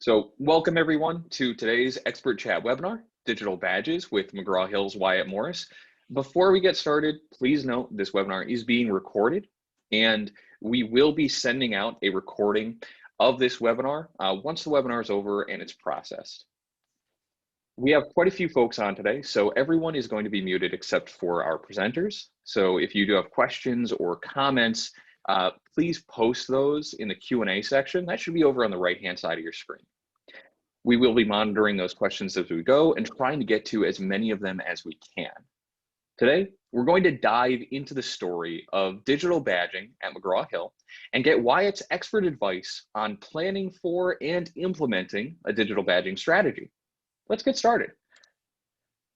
So welcome everyone to today's Expert Chat webinar, Digital Badges with McGraw-Hill's Wyatt Morris. Before we get started, please note this webinar is being recorded and we will be sending out a recording of this webinar once the webinar is over and it's processed. We have quite a few folks on today, so everyone is going to be muted except for our presenters. So if you do have questions or comments, please post those in the Q&A section. That should be over on the right-hand side of your screen. We will be monitoring those questions as we go and trying to get to as many of them as we can. Today, we're going to dive into the story of digital badging at McGraw-Hill and get Wyatt's expert advice on planning for and implementing a digital badging strategy. Let's get started.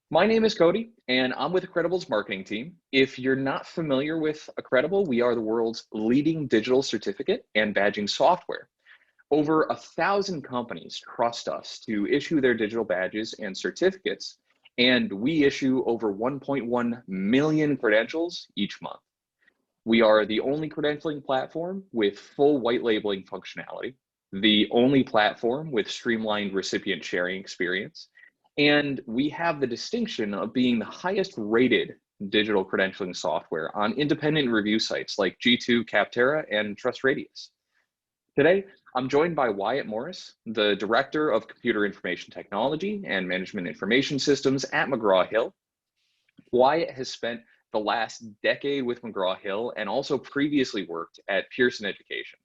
My name is Cody, and I'm with Accredible's marketing team. If you're not familiar with Accredible, we are the world's leading digital certificate and badging software. Over 1,000 companies trust us to issue their digital badges and certificates, and we issue over 1.1 million credentials each month. We are the only credentialing platform with full white labeling functionality, the only platform with streamlined recipient sharing experience, and we have the distinction of being the highest rated digital credentialing software on independent review sites like G2, Capterra, and TrustRadius. Today, I'm joined by Wyatt Morris, the Director of Computer Information Technology and Management Information Systems at McGraw-Hill. Wyatt has spent the last decade with McGraw-Hill and also previously worked at Pearson Education.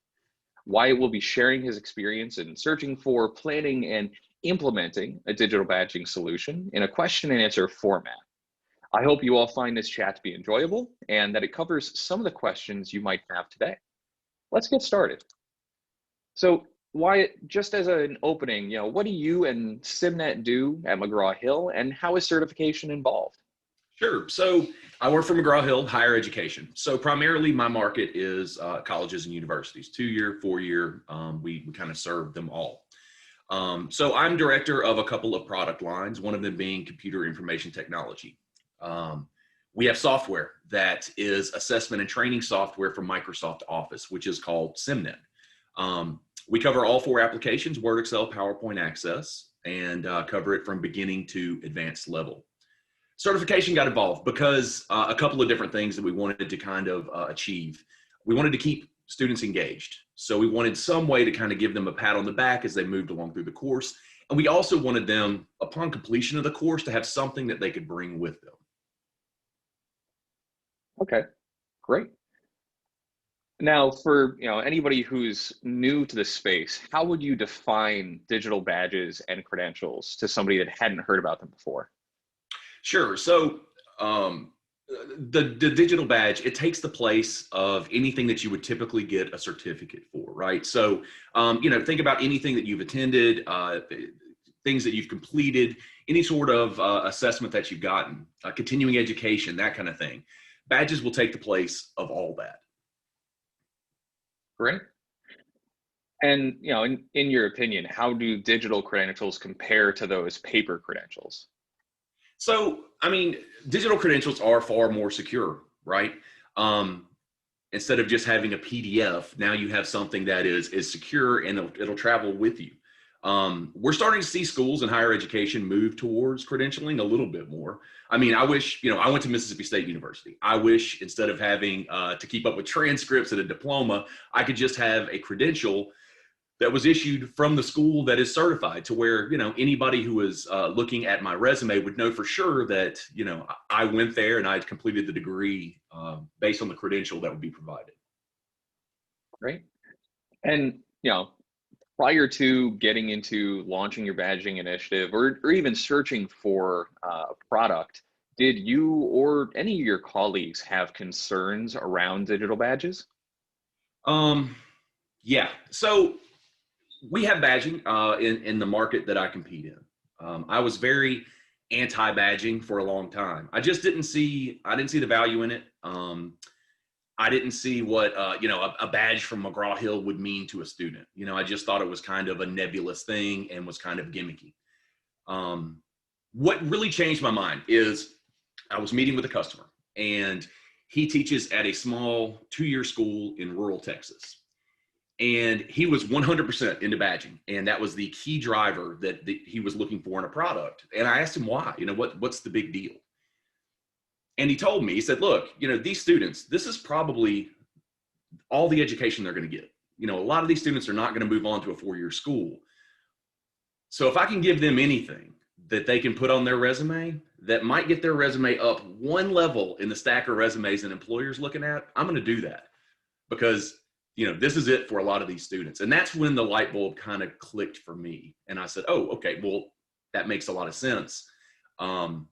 Wyatt will be sharing his experience in searching for, planning, and implementing a digital badging solution in a question and answer format. I hope you all find this chat to be enjoyable and that it covers some of the questions you might have today. Let's get started. So Wyatt, just as an opening, what do you and Simnet do at McGraw-Hill and how is certification involved? Sure. So I work for McGraw-Hill Higher Education. So primarily my market is colleges and universities, 2-year, 4-year. We kind of serve them all. So I'm director of a couple of product lines, one of them being computer information technology. We have software that is assessment and training software for Microsoft Office, which is called Simnet. We cover all 4 applications, Word, Excel, PowerPoint, Access, and cover it from beginning to advanced level. Certification got involved because a couple of different things that we wanted to kind of achieve. We wanted to keep students engaged. So we wanted some way to kind of give them a pat on the back as they moved along through the course. And we also wanted them, upon completion of the course, to have something that they could bring with them. Okay, great. Now, for anybody who's new to the space, how would you define digital badges and credentials to somebody that hadn't heard about them before? Sure. So the digital badge, it takes the place of anything that you would typically get a certificate for, right? So, think about anything that you've attended, things that you've completed, any sort of assessment that you've gotten, continuing education, that kind of thing. Badges will take the place of all that. Great. And, in your opinion, how do digital credentials compare to those paper credentials? So, digital credentials are far more secure, right? Instead of just having a PDF, now you have something that is secure and it'll travel with you. We're starting to see schools in higher education move towards credentialing a little bit more. I wish, I went to Mississippi State University. I wish instead of having to keep up with transcripts and a diploma, I could just have a credential that was issued from the school that is certified to where, anybody who is looking at my resume would know for sure that, I went there and I completed the degree based on the credential that would be provided. Great. And, prior to getting into launching your badging initiative or even searching for a product, did you or any of your colleagues have concerns around digital badges? Yeah. So we have badging in the market that I compete in. I was very anti-badging for a long time. I just didn't see the value in it. I didn't see what, a badge from McGraw-Hill would mean to a student. I just thought it was kind of a nebulous thing and was kind of gimmicky. What really changed my mind is I was meeting with a customer and he teaches at a small 2-year school in rural Texas. And he was 100% into badging. And that was the key driver that he was looking for in a product. And I asked him why, what's the big deal? And he told me, he said, look, these students, this is probably all the education they're going to get. A lot of these students are not going to move on to a 4-year school. So if I can give them anything that they can put on their resume that might get their resume up one level in the stack of resumes and employers looking at, I'm going to do that, because this is it for a lot of these students. And that's when the light bulb kind of clicked for me. And I said, oh, okay, well, that makes a lot of sense. And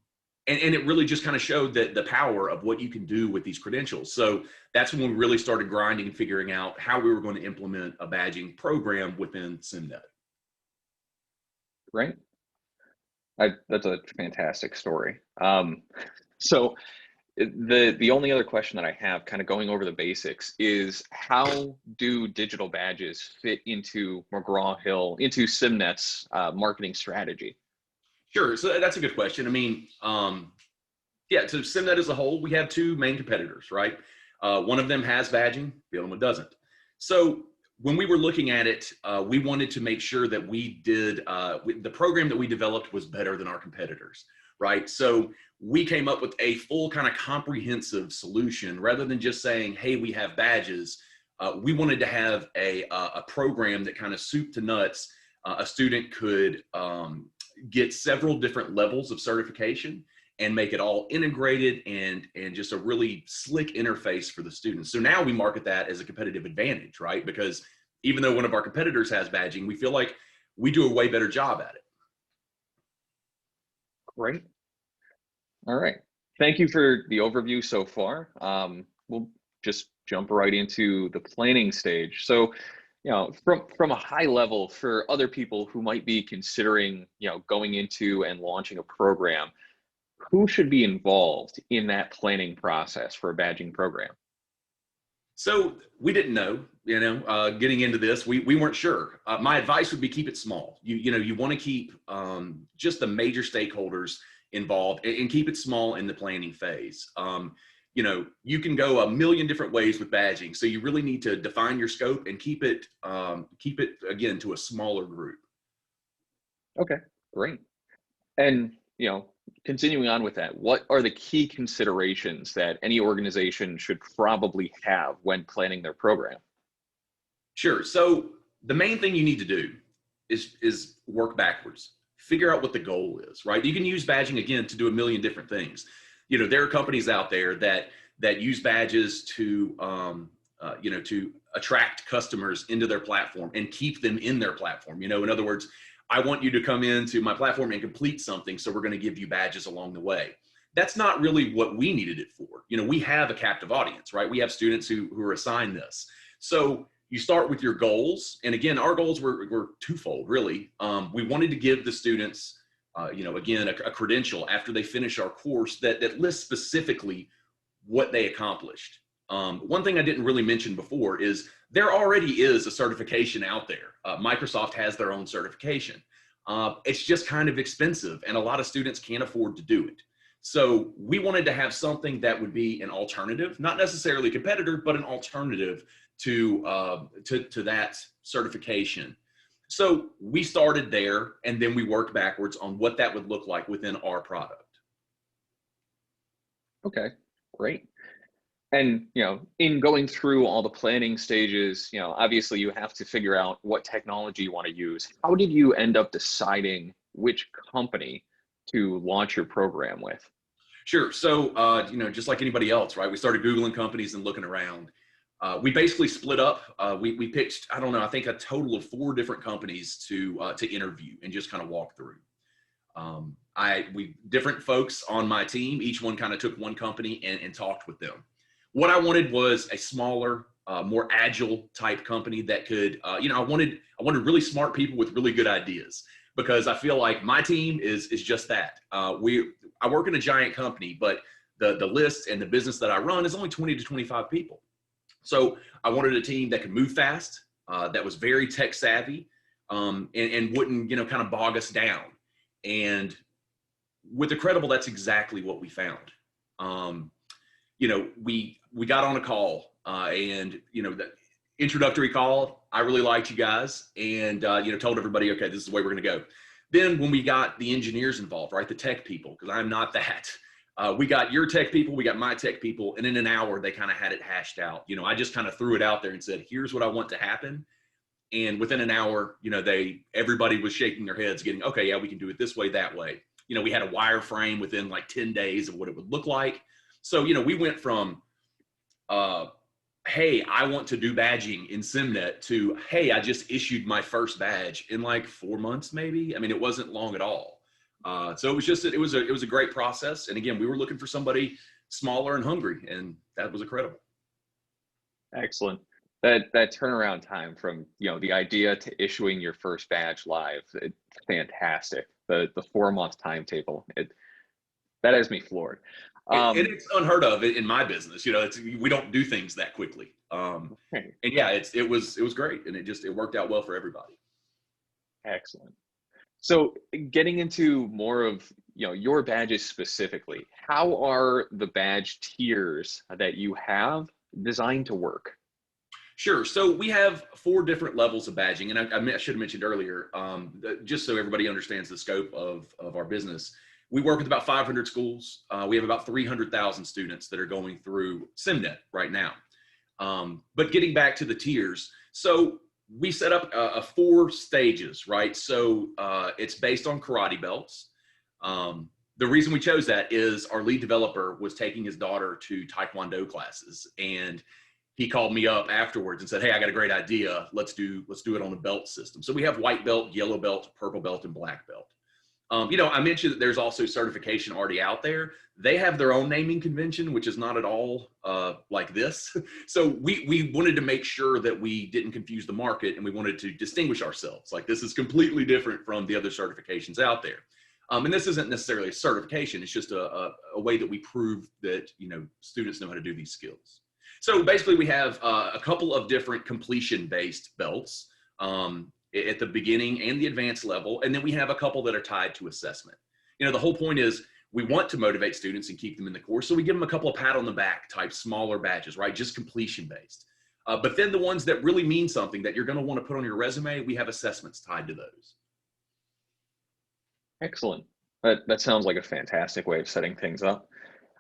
it really just kind of showed that the power of what you can do with these credentials. So that's when we really started grinding and figuring out how we were going to implement a badging program within Simnet. Right. That's a fantastic story. So the only other question that I have, kind of going over the basics, is how do digital badges fit into McGraw-Hill, into Simnet's marketing strategy? Sure. So that's a good question. I mean, yeah, so Simnet as a whole, we have 2 main competitors, right? One of them has badging, the other one doesn't. So when we were looking at it, we wanted to make sure that we did, the program that we developed was better than our competitors, right? So we came up with a full kind of comprehensive solution. Rather than just saying, hey, we have badges, we wanted to have a program that kind of soup to nuts, a student could get several different levels of certification and make it all integrated and just a really slick interface for the students. So now we market that as a competitive advantage, right? Because even though one of our competitors has badging, we feel like we do a way better job at it. Great. All right. Thank you for the overview so far. We'll just jump right into the planning stage. So, from a high level, for other people who might be considering, going into and launching a program, who should be involved in that planning process for a badging program? So we didn't know, getting into this, we weren't sure. My advice would be keep it small. You want to keep just the major stakeholders involved and keep it small in the planning phase. You can go a million different ways with badging. So you really need to define your scope and keep it again to a smaller group. Okay, great. And, continuing on with that, what are the key considerations that any organization should probably have when planning their program? Sure. So the main thing you need to do is work backwards. Figure out what the goal is, right? You can use badging, again, to do a million different things. There are companies out there that use badges to to attract customers into their platform and keep them in their platform. In other words, I want you to come into my platform and complete something, so we're going to give you badges along the way. That's not really what we needed it for. We have a captive audience, right? We have students who are assigned this. So you start with your goals. And again, our goals were twofold, really. We wanted to give the students, again, a credential after they finish our course that lists specifically what they accomplished. One thing I didn't really mention before is there already is a certification out there. Microsoft has their own certification. It's just kind of expensive, and a lot of students can't afford to do it. So we wanted to have something that would be an alternative, not necessarily a competitor, but an alternative to that certification. So we started there, and then we worked backwards on what that would look like within our product. Okay, great. And, in going through all the planning stages, obviously you have to figure out what technology you want to use. How did you end up deciding which company to launch your program with? Sure. So, just like anybody else, right? We started Googling companies and looking around. We basically split up. We picked, I don't know, I think a total of 4 different companies to interview and just kind of walk through. Different folks on my team, each one kind of took one company and talked with them. What I wanted was a smaller, more agile type company that could, I wanted really smart people with really good ideas, because I feel like my team is just that. I work in a giant company, but the list and the business that I run is only 20 to 25 people. So I wanted a team that could move fast, that was very tech savvy, and wouldn't, kind of bog us down. And with Accredible, that's exactly what we found. We got on a call, and the introductory call, I really liked you guys, and told everybody, okay, this is the way we're going to go. Then when we got the engineers involved, right, the tech people, because I'm not that. We got your tech people, we got my tech people, and in an hour they kind of had it hashed out. I just kind of threw it out there and said, here's what I want to happen. And within an hour, everybody was shaking their heads, getting, okay, yeah, we can do it this way, that way. We had a wireframe within like 10 days of what it would look like. So, we went from, hey, I want to do badging in Simnet to, hey, I just issued my first badge in like 4 months, maybe. I mean, it wasn't long at all. So it was a great process. And again, we were looking for somebody smaller and hungry, and that was Accredible. Excellent. That turnaround time from the idea to issuing your first badge live, it's fantastic. The 4-month timetable, that has me floored. It's unheard of in my business. We don't do things that quickly. And yeah, it was great, and it worked out well for everybody. Excellent. So getting into more of your badges specifically, how are the badge tiers that you have designed to work? Sure. So we have 4 different levels of badging, and I should have mentioned earlier, just so everybody understands the scope of our business. We work with about 500 schools. We have about 300,000 students that are going through Simnet right now. But getting back to the tiers, so we set up 4 stages, right? So it's based on karate belts. The reason we chose that is our lead developer was taking his daughter to Taekwondo classes, and he called me up afterwards and said, hey, I got a great idea. Let's do it on a belt system. So we have white belt, yellow belt, purple belt, and black belt. I mentioned that there's also certification already out there. They have their own naming convention, which is not at all like this. So we wanted to make sure that we didn't confuse the market, and we wanted to distinguish ourselves. Like, this is completely different from the other certifications out there. And this isn't necessarily a certification. It's just a way that we prove that, students know how to do these skills. So basically we have a couple of different completion-based belts. At the beginning and the advanced level. And then we have a couple that are tied to assessment. The whole point is we want to motivate students and keep them in the course. So we give them a couple of pat on the back type smaller badges, right? Just completion based. But then the ones that really mean something that you're going to want to put on your resume, we have assessments tied to those. Excellent. That sounds like a fantastic way of setting things up.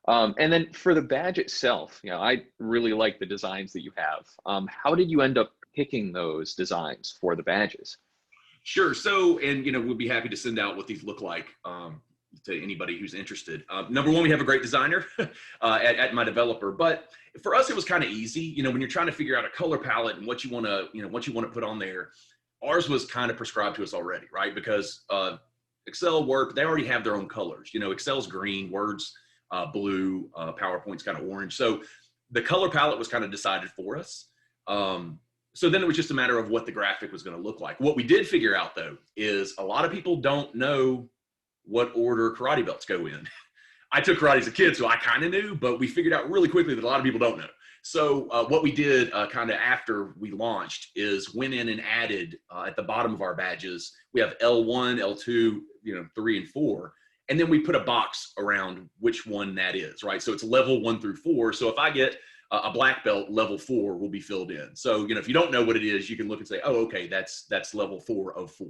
And then for the badge itself, I really like the designs that you have. How did you end up picking those designs for the badges? Sure. So, and we'll be happy to send out what these look like to anybody who's interested. Number one, we have a great designer at my developer, but for us, it was kind of easy. When you're trying to figure out a color palette and what you want to put on there, ours was kind of prescribed to us already, right? Because Excel, Word, they already have their own colors. Excel's green, Word's blue, PowerPoint's kind of orange. So the color palette was kind of decided for us. So then it was just a matter of what the graphic was going to look like. What we did figure out, though, is a lot of people don't know what order karate belts go in. I took karate as a kid, so I kind of knew, but we figured out really quickly that a lot of people don't know. So what we did kind of after we launched is went in and added at the bottom of our badges, we have L1, L2, 3 and 4. And then we put a box around which one that is, right? So it's level 1 through 4. So if I get a black belt, level 4 will be filled in. So, if you don't know what it is, you can look and say, oh, okay, that's level 4 of 4.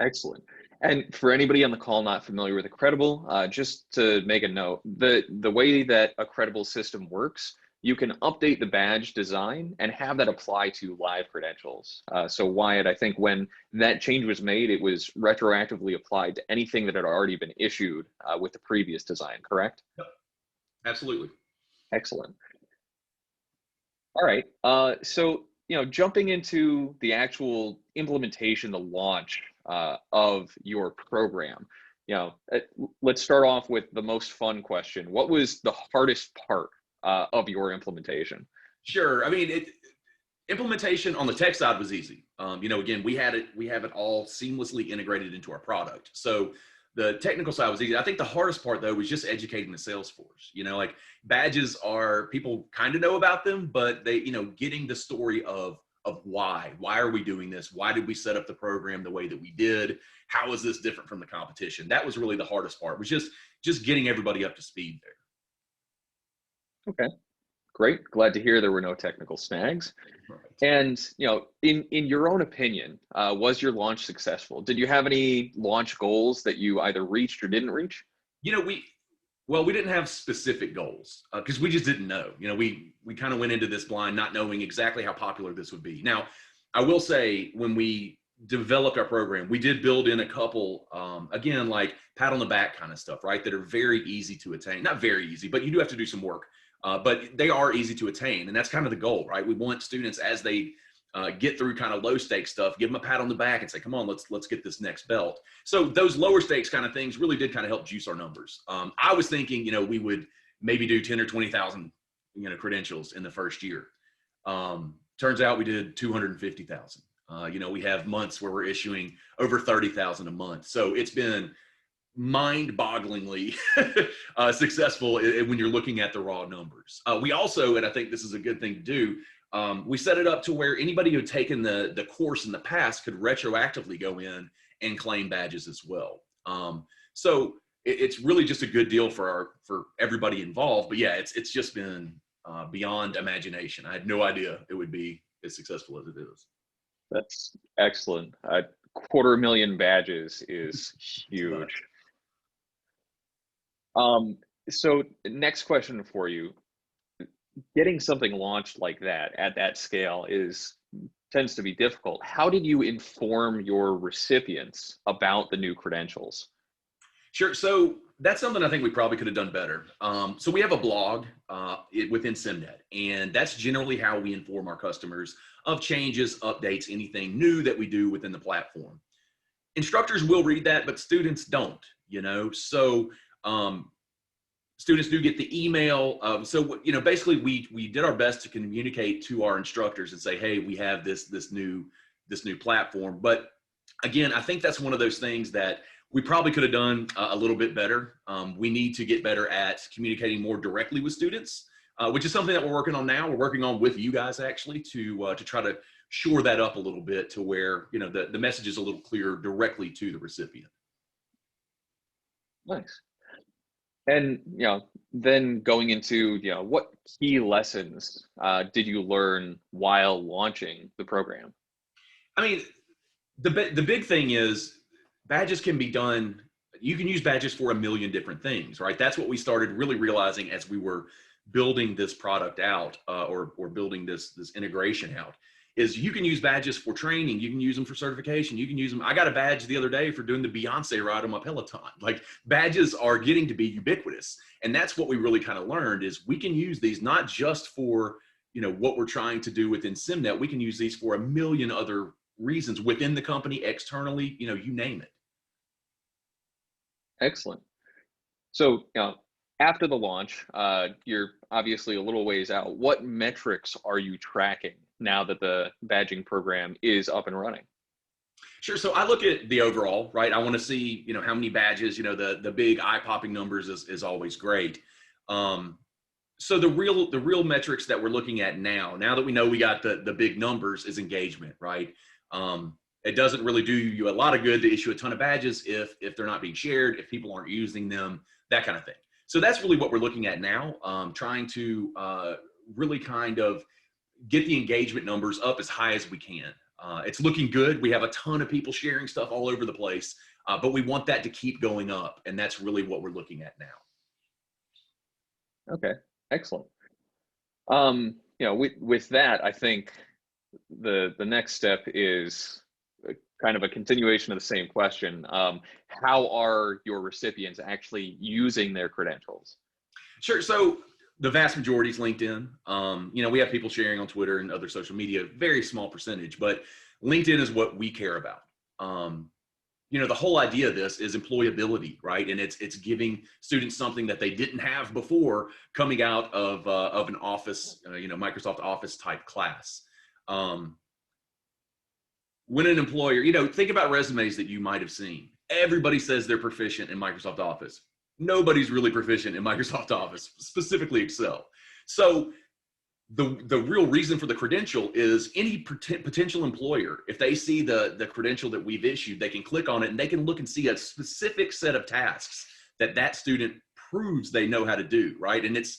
Excellent. And for anybody on the call not familiar with Accredible, just to make a note, the way that Accredible system works, you can update the badge design and have that apply to live credentials. So Wyatt, I think when that change was made, it was retroactively applied to anything that had already been issued with the previous design, correct? Yep. Absolutely. Excellent. All right. So, jumping into the actual implementation, the launch of your program, let's start off with the most fun question. What was the hardest part of your implementation? Sure. I mean, implementation on the tech side was easy. Again, we have it all seamlessly integrated into our product. So the technical side was easy. I think the hardest part, though, was just educating the sales force. Like badges are, people kind of know about them, but they, getting the story of why are we doing this? Why did we set up the program the way that we did? How is this different from the competition? That was really the hardest part, was just getting everybody up to speed there. Okay. Great. Glad to hear there were no technical snags. Right. And in your own opinion, was your launch successful? Did you have any launch goals that you either reached or didn't reach? You know, we didn't have specific goals because we just didn't know. You know, we kind of went into this blind, not knowing exactly how popular this would be. Now, I will say when we developed our program, we did build in a couple, again, like pat on the back kind of stuff, right? That are very easy to attain. Not very easy, but you do have to do some work. But they are easy to attain, and that's kind of the goal, right? We want students as they get through kind of low stakes stuff, give them a pat on the back and say, come on, let's get this next belt. So those lower stakes kind of things really did kind of help juice our numbers. I was thinking, we would maybe do 10 or 20,000, credentials in the first year. Turns out we did 250,000. We have months where we're issuing over 30,000 a month. So it's been mind-bogglingly successful when you're looking at the raw numbers. We also, and I think this is a good thing to do, we set it up to where anybody who had taken the course in the past could retroactively go in and claim badges as well. So it's really just a good deal for everybody involved. But yeah, it's just been beyond imagination. I had no idea it would be as successful as it is. That's excellent. 250,000 badges is huge. So next question for you. Getting something launched like that at that scale tends to be difficult. How did you inform your recipients about the new credentials? Sure. So that's something I think we probably could have done better. So we have a blog within Simnet, and that's generally how we inform our customers of changes, updates, anything new that we do within the platform. Instructors will read that, but students don't, So students do get the email. Basically we did our best to communicate to our instructors and say, hey, we have this new platform. But again, I think that's one of those things that we probably could have done a little bit better. We need to get better at communicating more directly with students, which is something that we're working on now. We're working on with you guys actually to try to shore that up a little bit to where, the message is a little clearer directly to the recipient. Nice. And, then going into, what key lessons did you learn while launching the program? I mean, the big thing is badges can be done. You can use badges for a million different things, right? That's what we started really realizing as we were building this product out or building this integration out. Is you can use badges for training, you can use them for certification, you can use them. I got a badge the other day for doing the Beyonce ride on my Peloton. Like badges are getting to be ubiquitous. And that's what we really kind of learned is we can use these not just for, what we're trying to do within Simnet, we can use these for a million other reasons within the company, externally, you name it. Excellent. So, after the launch, you're obviously a little ways out. What metrics are you tracking now that the badging program is up and running? Sure. So I look at the overall, right? I want to see, how many badges, the big eye-popping numbers is always great. So the real metrics that we're looking at now that we know we got the big numbers is engagement, right? It doesn't really do you a lot of good to issue a ton of badges if they're not being shared, if people aren't using them, that kind of thing. So that's really what we're looking at now, trying to really kind of get the engagement numbers up as high as we can. It's looking good. We have a ton of people sharing stuff all over the place, but we want that to keep going up. And that's really what we're looking at now. Okay, excellent. With that, I think the next step is kind of a continuation of the same question. How are your recipients actually using their credentials? Sure. So the vast majority is LinkedIn. We have people sharing on Twitter and other social media, very small percentage, but LinkedIn is what we care about. The whole idea of this is employability, right? And it's giving students something that they didn't have before coming out of an office, Microsoft Office type class. When an employer, think about resumes that you might have seen. Everybody says they're proficient in Microsoft Office. Nobody's really proficient in Microsoft Office, specifically Excel. So the real reason for the credential is any potential employer, if they see the credential that we've issued, they can click on it and they can look and see a specific set of tasks that student proves they know how to do, right? And it's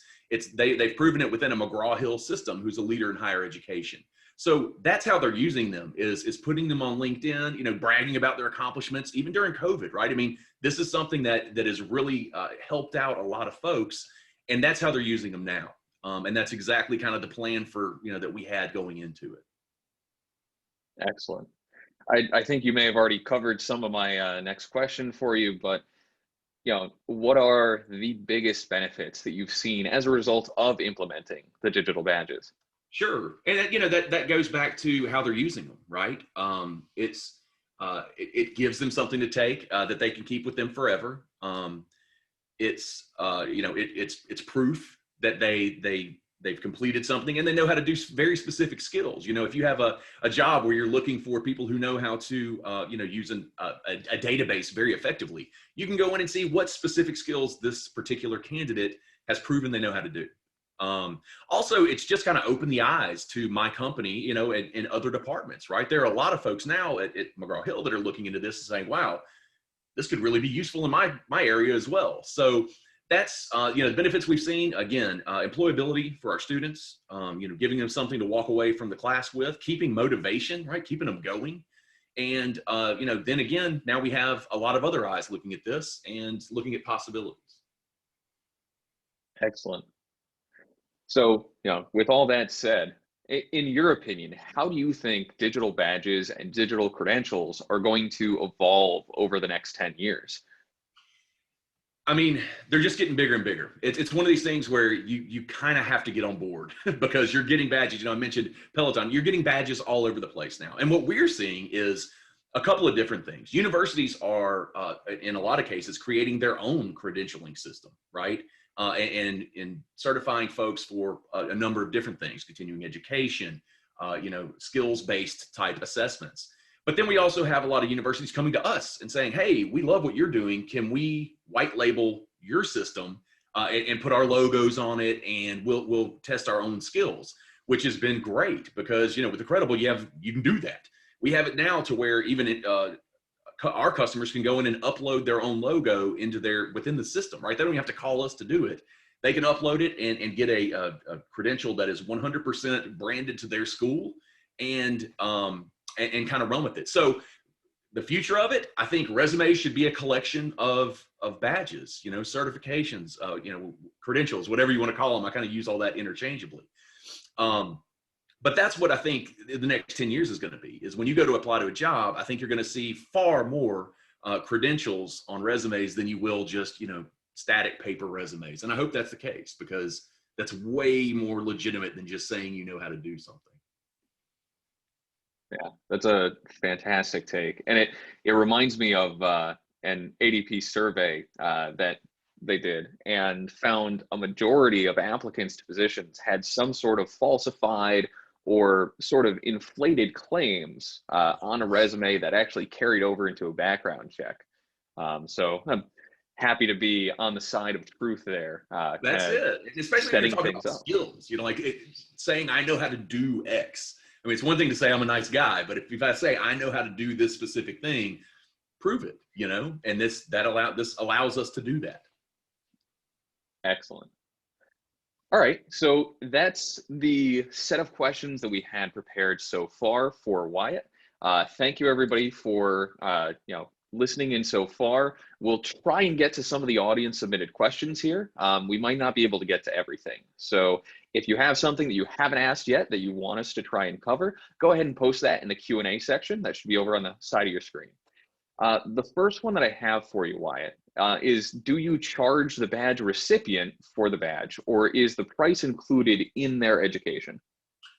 they've proven it within a McGraw-Hill system, who's a leader in higher education. So that's how they're using them, is putting them on LinkedIn, you know, bragging about their accomplishments, even during COVID, right? I mean, this is something that has really helped out a lot of folks, and that's how they're using them now. And that's exactly kind of the plan for, you know, that we had going into it. Excellent. I think you may have already covered some of my next question for you, but you know, what are the biggest benefits that you've seen as a result of implementing the digital badges? Sure, and you know that goes back to how they're using them, right? It gives them something to take that they can keep with them forever. It's proof that they've completed something, and they know how to do very specific skills. You know, if you have a job where you're looking for people who know how to use a database very effectively, you can go in and see what specific skills this particular candidate has proven they know how to do. Also, it's just kind of opened the eyes to my company, you know, and other departments, right? There are a lot of folks now at McGraw-Hill that are looking into this and saying, wow, this could really be useful in my area as well. So that's, the benefits we've seen. Again, employability for our students, giving them something to walk away from the class with, keeping motivation, right? Keeping them going. And, then again, now we have a lot of other eyes looking at this and looking at possibilities. Excellent. So, with all that said, in your opinion, how do you think digital badges and digital credentials are going to evolve over the next 10 years? I mean, they're just getting bigger and bigger. It's one of these things where you kind of have to get on board because you're getting badges. You know, I mentioned Peloton. You're getting badges all over the place now. And what we're seeing is a couple of different things. Universities are, in a lot of cases, creating their own credentialing system, right? And certifying folks for a number of different things, continuing education, skills-based type assessments. But then we also have a lot of universities coming to us and saying, hey, we love what you're doing. Can we white label your system and put our logos on it, and we'll test our own skills, which has been great because, with Accredible, you can do that. We have it now to where even our customers can go in and upload their own logo within the system, right? They don't even have to call us to do it. They can upload it and get a credential that is 100% branded to their school and kind of run with it. So the future of it, I think resumes should be a collection of badges, certifications, credentials, whatever you want to call them. I kind of use all that interchangeably. But that's what I think the next 10 years is going to be, is when you go to apply to a job, I think you're going to see far more credentials on resumes than you will just, static paper resumes. And I hope that's the case, because that's way more legitimate than just saying you know how to do something. Yeah, that's a fantastic take. And it reminds me of an ADP survey that they did, and found a majority of applicants to positions had some sort of falsified or sort of inflated claims on a resume that actually carried over into a background check. So I'm happy to be on the side of truth there. That's it. Especially when you're talking about skills, saying I know how to do X. I mean, it's one thing to say I'm a nice guy, but if I say I know how to do this specific thing, prove it, and this allows us to do that. Excellent. All right, so that's the set of questions that we had prepared so far for Wyatt. Thank you, everybody, for listening in so far. We'll try and get to some of the audience submitted questions here. We might not be able to get to everything. So if you have something that you haven't asked yet that you want us to try and cover, go ahead and post that in the Q&A section. That should be over on the side of your screen. The first one that I have for you, Wyatt, is, do you charge the badge recipient for the badge, or is the price included in their education?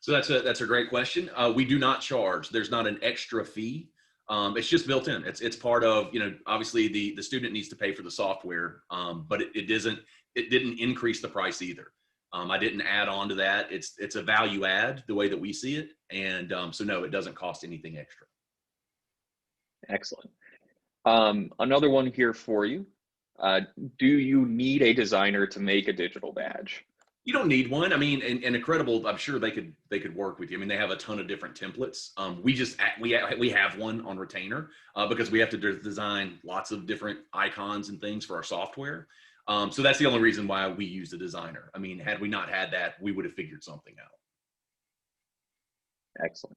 So that's a great question. We do not charge. There's not an extra fee. It's just built in. It's part of, obviously the student needs to pay for the software, but it didn't increase the price either. I didn't add on to that. It's a value add the way that we see it. And so no, it doesn't cost anything extra. Excellent. Another one here for you. Do you need a designer to make a digital badge? You don't need one. I mean, and Accredible, I'm sure they could work with you. I mean, they have a ton of different templates. We have one on retainer because we have to design lots of different icons and things for our software. So that's the only reason why we used a designer. I mean, had we not had that, we would have figured something out. Excellent.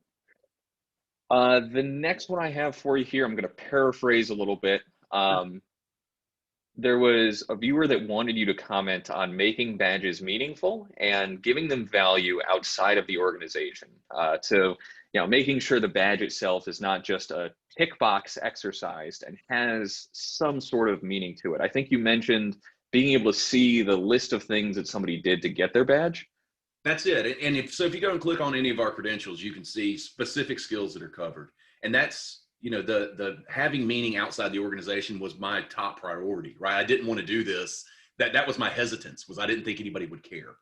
The next one I have for you here, I'm going to paraphrase a little bit. There was a viewer that wanted you to comment on making badges meaningful and giving them value outside of the organization. Making sure the badge itself is not just a tick box exercise and has some sort of meaning to it. I think you mentioned being able to see the list of things that somebody did to get their badge. That's it. And if you go and click on any of our credentials, you can see specific skills that are covered. And that's, the having meaning outside the organization was my top priority, right? I didn't want to do this. That was my hesitance, was I didn't think anybody would care.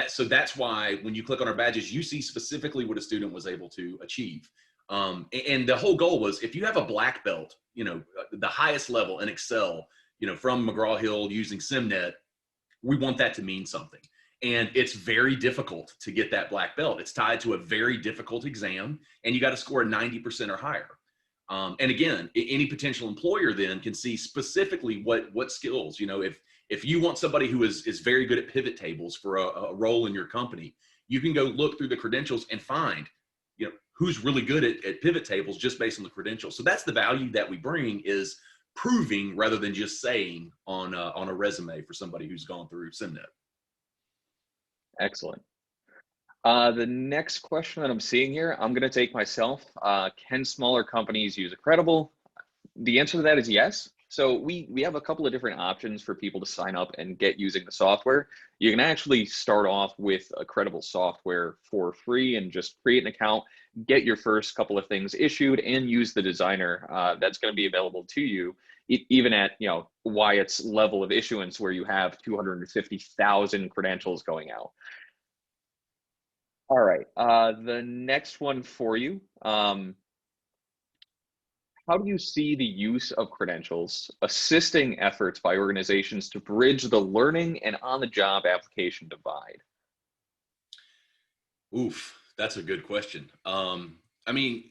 So that's why when you click on our badges, you see specifically what a student was able to achieve. And the whole goal was, if you have a black belt, the highest level in Excel, from McGraw-Hill using Simnet, we want that to mean something. And it's very difficult to get that black belt. It's tied to a very difficult exam, and you got to score a 90% or higher. And again, any potential employer then can see specifically what skills, if you want somebody who is very good at pivot tables for a role in your company, you can go look through the credentials and find, who's really good at pivot tables just based on the credentials. So that's the value that we bring, is proving rather than just saying on a resume for somebody who's gone through Simnet. Excellent. The next question that I'm seeing here, I'm going to take myself. Can smaller companies use Accredible? The answer to that is yes. So we have a couple of different options for people to sign up and get using the software. You can actually start off with Accredible software for free and just create an account, get your first couple of things issued, and use the designer that's going to be available to you, even at Wyatt's level of issuance, where you have 250,000 credentials going out. All right, the next one for you. How do you see the use of credentials assisting efforts by organizations to bridge the learning and on-the-job application divide? Oof, that's a good question. I mean,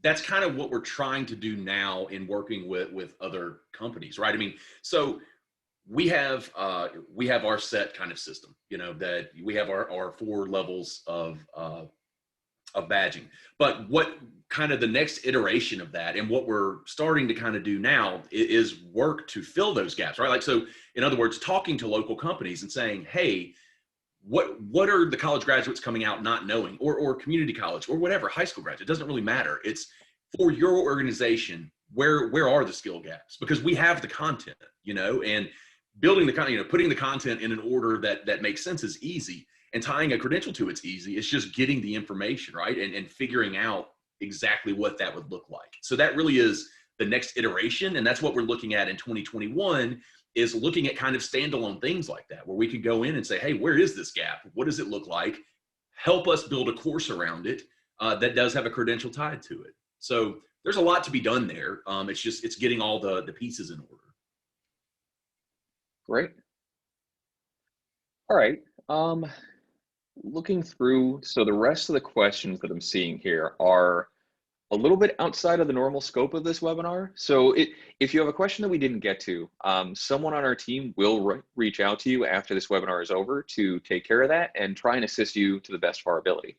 that's kind of what we're trying to do now in working with other companies, right? I mean, so we have our set kind of system, that we have our 4 levels of badging. But what kind of the next iteration of that, and what we're starting to kind of do now, is work to fill those gaps, right? Like, so in other words, talking to local companies and saying, hey, what are the college graduates coming out not knowing, or community college, or whatever, high school graduate, it doesn't really matter. It's for your organization, where are the skill gaps? Because we have the content, and building the content, putting the content in an order that makes sense is easy, and tying a credential to it's easy. It's just getting the information, right? And figuring out exactly what that would look like. So that really is the next iteration. And that's what we're looking at in 2021, is looking at kind of standalone things like that, where we could go in and say, hey, where is this gap? What does it look like? Help us build a course around it that does have a credential tied to it. So there's a lot to be done there. It's getting all the pieces in order. Great. All right. Looking through, so the rest of the questions that I'm seeing here are a little bit outside of the normal scope of this webinar. So if you have a question that we didn't get to, someone on our team will reach out to you after this webinar is over to take care of that and try and assist you to the best of our ability.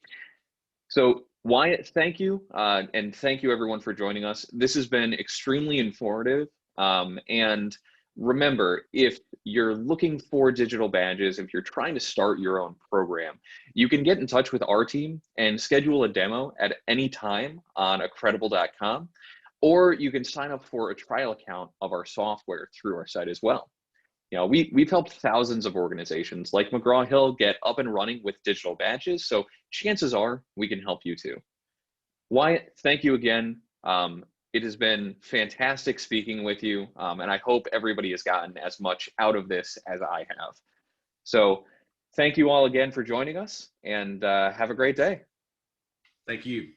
So Wyatt, thank you. And thank you everyone for joining us. This has been extremely informative. And remember, if you're looking for digital badges, if you're trying to start your own program, you can get in touch with our team and schedule a demo at any time on accredible.com, or you can sign up for a trial account of our software through our site as well. We've helped thousands of organizations like McGraw-Hill get up and running with digital badges, so chances are we can help you too. Wyatt, thank you again. It has been fantastic speaking with you, and I hope everybody has gotten as much out of this as I have. So thank you all again for joining us, and have a great day. Thank you.